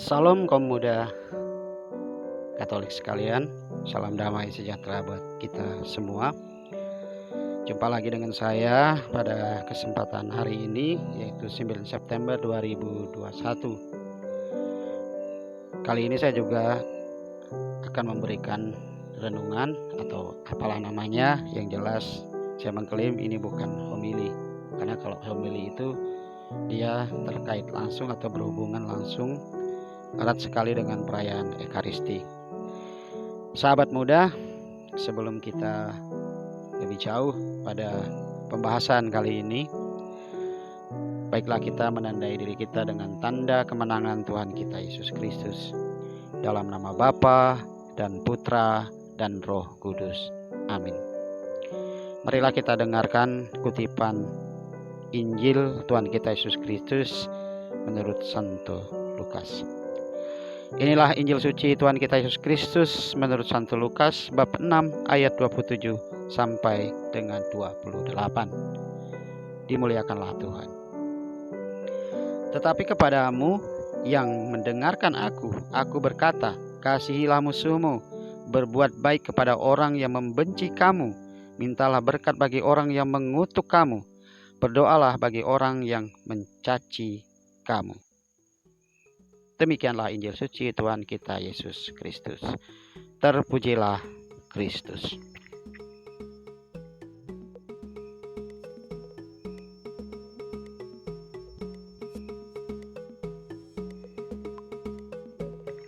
Salam kaum muda Katolik sekalian, salam damai sejahtera buat kita semua. Jumpa lagi dengan saya pada kesempatan hari ini, yaitu 9 September 2021. Kali ini saya juga akan memberikan renungan atau apalah namanya. Yang jelas saya mengklaim ini bukan homili, karena kalau homili itu dia terkait langsung atau berhubungan langsung erat sekali dengan perayaan Ekaristi. Sahabat muda, sebelum kita lebih jauh pada pembahasan kali ini, baiklah kita menandai diri kita dengan tanda kemenangan Tuhan kita Yesus Kristus. Dalam nama Bapa dan Putra dan Roh Kudus. Amin. Marilah kita dengarkan kutipan Injil Tuhan kita Yesus Kristus menurut Santo Lukas. Inilah Injil suci Tuhan kita Yesus Kristus menurut Santo Lukas bab 6 ayat 27 sampai dengan 28. Dimuliakanlah Tuhan. Tetapi kepadamu yang mendengarkan aku berkata, kasihilah musuhmu, berbuat baik kepada orang yang membenci kamu, mintalah berkat bagi orang yang mengutuk kamu, berdoalah bagi orang yang mencaci kamu. Demikianlah Injil suci Tuhan kita Yesus Kristus. Terpujilah Kristus.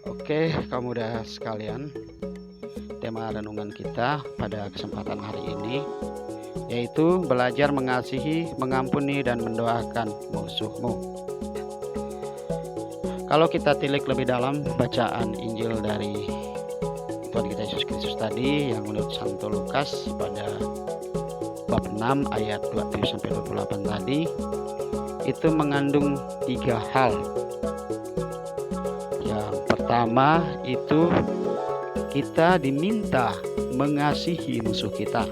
Oke, kaum muda sekalian, tema renungan kita pada kesempatan hari ini yaitu belajar mengasihi, mengampuni, dan mendoakan musuhmu. Kalau kita tilik lebih dalam bacaan Injil dari Tuhan kita Yesus Kristus tadi yang menurut Santo Lukas pada bab 6 ayat 27 sampai 28 tadi, itu mengandung 3 hal. Yang pertama itu kita diminta mengasihi musuh kita.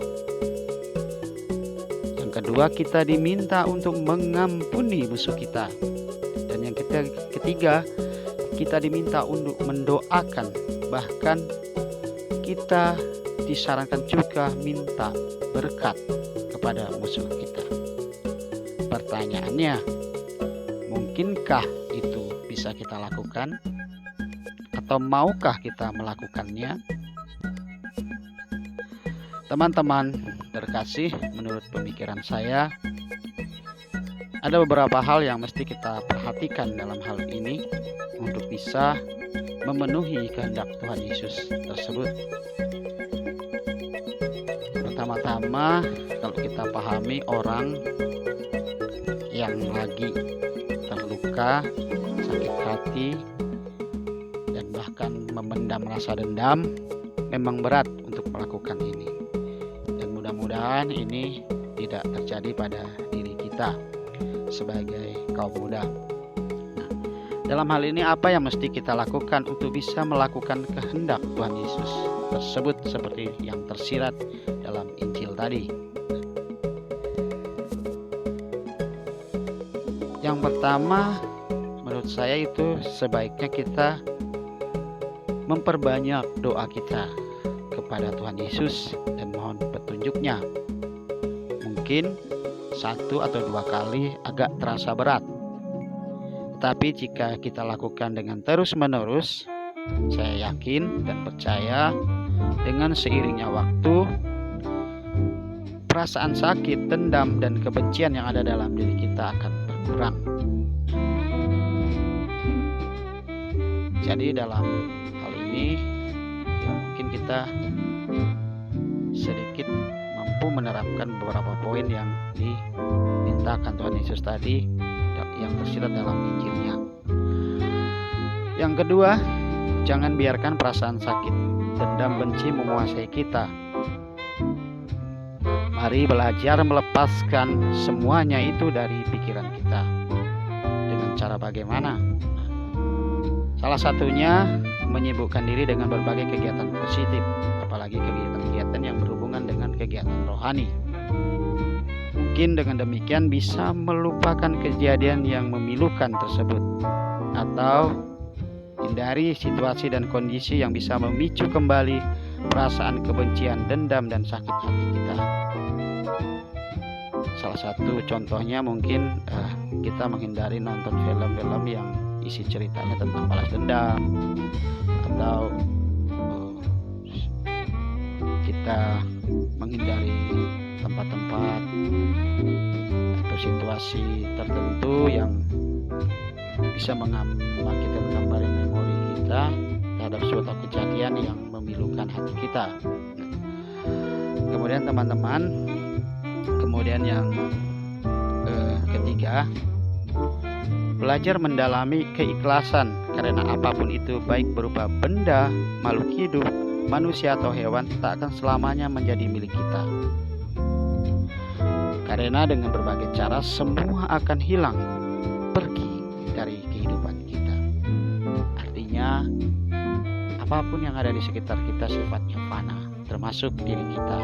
Yang kedua, kita diminta untuk mengampuni musuh kita. Dan yang ketiga, kita diminta untuk mendoakan, bahkan kita disarankan juga minta berkat kepada musuh kita. Pertanyaannya, mungkinkah itu bisa kita lakukan? Atau maukah kita melakukannya? Teman-teman terkasih, menurut pemikiran saya, ada beberapa hal yang mesti kita perhatikan dalam hal ini untuk bisa memenuhi kehendak Tuhan Yesus tersebut. Pertama-tama, kalau kita pahami orang yang lagi terluka, sakit hati, dan bahkan memendam rasa dendam, memang berat untuk melakukan ini. Dan mudah-mudahan ini tidak terjadi pada diri kita sebagai kaum muda. Nah, dalam hal ini apa yang mesti kita lakukan untuk bisa melakukan kehendak Tuhan Yesus tersebut seperti yang tersirat dalam Injil tadi? Yang pertama, menurut saya itu sebaiknya kita memperbanyak doa kita kepada Tuhan Yesus dan mohon petunjuknya. Mungkin 1 atau 2 kali agak terasa berat. Tetapi jika kita lakukan dengan terus-menerus, saya yakin dan percaya dengan seiringnya waktu, perasaan sakit, dendam, dan kebencian yang ada dalam diri kita akan berkurang. Jadi dalam hal ini, mungkin kita sedikit mampu menerapkan beberapa poin yang dimintakan Tuhan Yesus tadi yang tersirat dalam Injilnya. Yang kedua, jangan biarkan perasaan sakit, dendam, benci menguasai kita. Mari belajar melepaskan semuanya itu dari pikiran kita. Dengan cara bagaimana? Salah satunya menyibukkan diri dengan berbagai kegiatan positif, apalagi kegiatan-kegiatan yang berhubungan dengan kegiatan rohani. Mungkin dengan demikian bisa melupakan kejadian yang memilukan tersebut, atau Hindari situasi dan kondisi yang bisa memicu kembali perasaan kebencian, dendam, dan sakit hati kita. Salah satu contohnya mungkin kita menghindari nonton film-film yang isi ceritanya tentang balas dendam, atau kita menghindari tempat-tempat atau situasi tertentu yang bisa membangkitkan kembali memori kita terhadap suatu kejadian yang memilukan hati kita. Kemudian teman-teman, yang ketiga, belajar mendalami keikhlasan, karena apapun itu, baik berupa benda, makhluk hidup, manusia atau hewan, tak akan selamanya menjadi milik kita. Karena dengan berbagai cara semua akan hilang, pergi dari kehidupan kita. Artinya apapun yang ada di sekitar kita sifatnya fana, termasuk diri kita.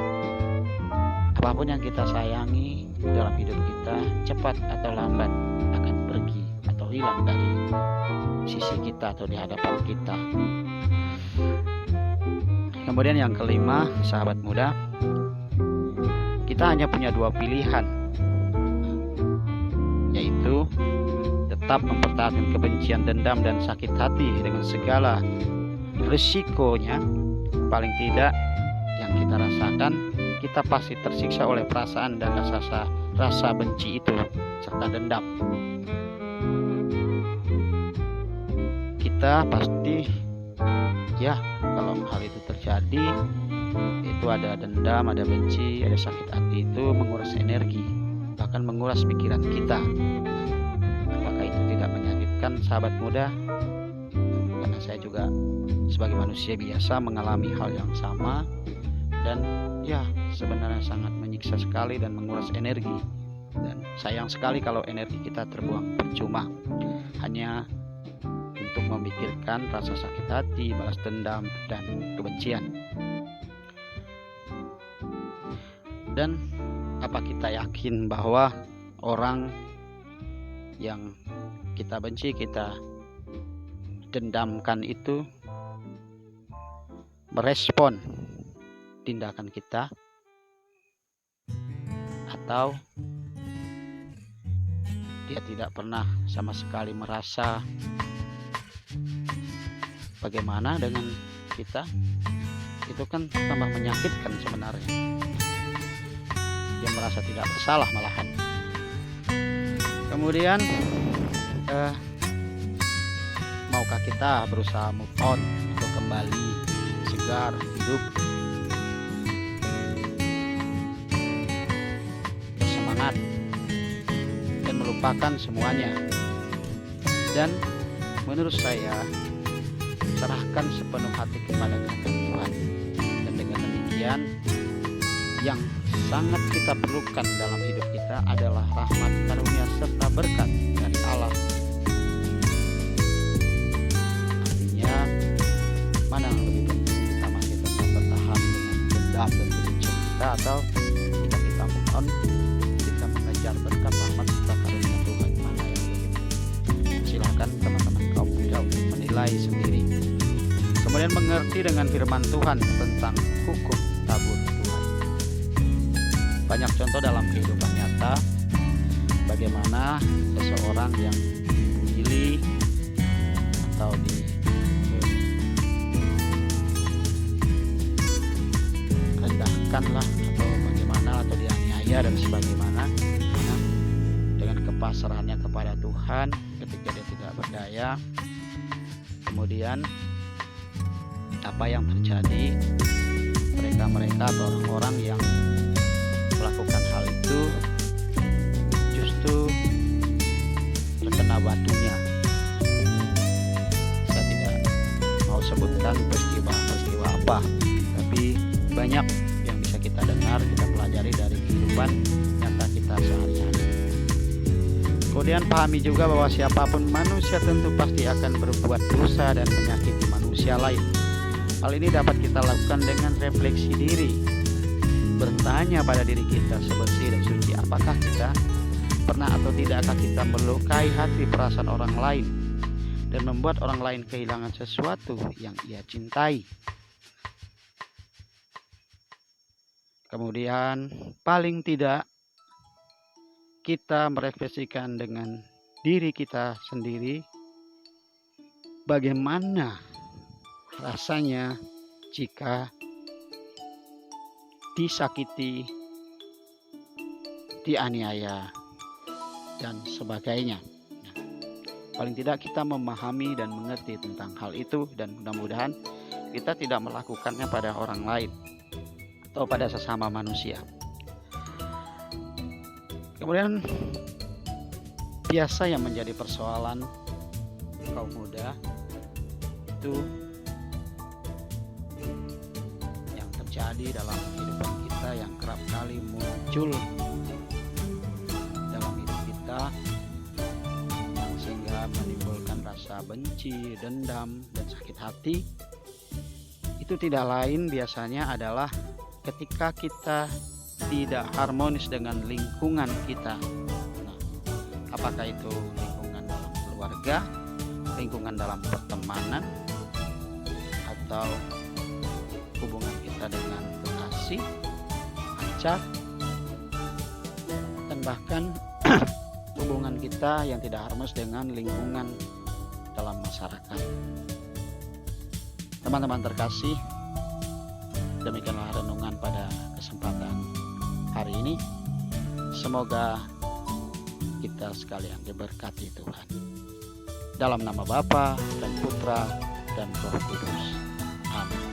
Apapun yang kita sayangi dalam hidup kita, cepat atau lambat akan pergi atau hilang dari sisi kita atau di hadapan kita. Kemudian yang kelima, sahabat muda, kita hanya punya dua pilihan, yaitu tetap mempertahankan kebencian, dendam, dan sakit hati dengan segala risikonya. Paling tidak yang kita rasakan, kita pasti tersiksa oleh perasaan dan rasa benci itu serta dendam. Kita pasti, ya, kalau hal itu terjadi, itu ada dendam, ada benci, ada sakit hati, itu menguras energi, bahkan menguras pikiran kita. Apakah itu tidak menyakitkan, sahabat muda? Karena saya juga sebagai manusia biasa mengalami hal yang sama, dan ya, sebenarnya sangat menyiksa sekali dan menguras energi. Dan sayang sekali kalau energi kita terbuang percuma hanya untuk memikirkan rasa sakit hati, balas dendam, dan kebencian. Dan apa kita yakin bahwa orang yang kita benci, kita dendamkan itu merespon tindakan kita, atau dia tidak pernah sama sekali merasa bagaimana dengan kita? Itu kan tambah menyakitkan sebenarnya. Dia merasa tidak bersalah malahan. Kemudian maukah kita berusaha move on untuk kembali segar, hidup, bersemangat, dan melupakan semuanya? Dan menurut saya, serahkan sepenuh hati kepada kehendak Tuhan. Dan dengan demikian, yang sangat kita perlukan dalam hidup kita adalah rahmat, karunia, serta berkat dari Allah. Artinya, mana yang lebih penting, kita masih tetap bertahan dengan dendam dan kebencian kita, atau kita move on, kita mengejar berkat, rahmat, serta karunia Tuhan? Mana yang lebih penting? Silakan teman-teman kaum muda menilai sendiri. Kemudian mengerti dengan firman Tuhan tentang hukum tabur Tuhan. Banyak contoh dalam kehidupan nyata bagaimana seseorang yang memilih atau direndahkanlah atau bagaimana, atau dianiaya dan sebagaimana, dengan kepasrahannya kepada Tuhan ketika dia tidak berdaya, kemudian apa yang terjadi, mereka atau orang-orang yang melakukan hal itu justru terkena batunya. Saya tidak mau sebutkan peristiwa apa, tapi banyak yang bisa kita dengar, kita pelajari dari kehidupan nyata kita sehari-hari. Kemudian pahami juga bahwa siapapun manusia tentu pasti akan berbuat dosa dan menyakiti manusia lain. Hal ini dapat kita lakukan dengan refleksi diri, bertanya pada diri kita sebersih dan suci, apakah kita pernah atau tidakkah kita melukai hati perasaan orang lain dan membuat orang lain kehilangan sesuatu yang ia cintai. Kemudian paling tidak kita merefleksikan dengan diri kita sendiri, bagaimana rasanya jika disakiti, dianiaya, dan sebagainya. Nah, paling tidak kita memahami dan mengerti tentang hal itu, dan mudah-mudahan kita tidak melakukannya pada orang lain atau pada sesama manusia. Kemudian biasa yang menjadi persoalan kaum muda itu yang terjadi dalam kehidupan kita, yang kerap kali muncul dalam hidup kita, yang sehingga menimbulkan rasa benci, dendam, dan sakit hati, itu tidak lain biasanya adalah ketika kita tidak harmonis dengan lingkungan kita. Nah, apakah itu lingkungan dalam keluarga, lingkungan dalam pertemanan, atau hubungan kita dengan kekasih, pacar, dan bahkan hubungan kita yang tidak harmonis dengan lingkungan dalam masyarakat. Teman-teman terkasih, demikianlah renungan pada kesempatan hari ini. Semoga kita sekalian diberkati Tuhan. Dalam nama Bapa dan Putra dan Roh Kudus. Amin.